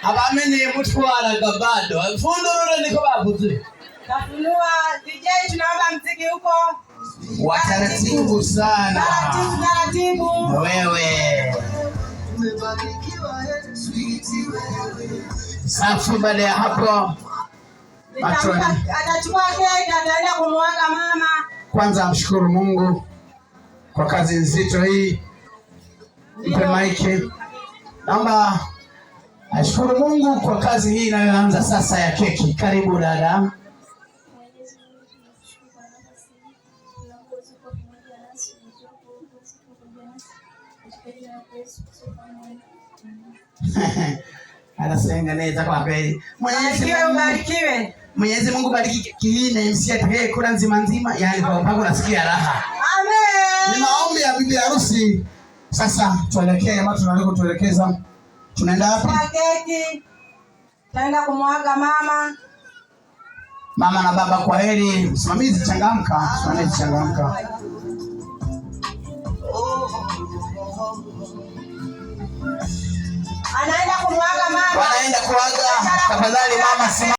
abamenye mutwara gabado fundurure niko bavuze. Tafunua DJ, tunaomba mziki huko wa taratibu sana. Taratibu. Wewe. Safi. Baada ya hapo atachukua keki ataenda kumwaga mama. Kwanza amshukuru Mungu kwa kazi nzito hii. Mpe maiki. Naomba ashukuru Mungu kwa kazi hii inayoanza sasa ya keki. Karibu dada. Anasengeneza kwa kweli. Mwenyezi Mungu bariki keki hii na MC atakaye kula nzima nzima, yani kwa mpaka unasikia raha. Amen. Ni maombi ya bibi harusi. Sasa tuelekee ama tunaleko tuelekeza. Tunaenda wapi? Keki. Taenda kumwaga mama. Mama na baba kwa heri. Msimamizi changamka. Msimamizi changamka. Anaenda kumwaga mama. Wanaenda kuaga. Tafadhali mama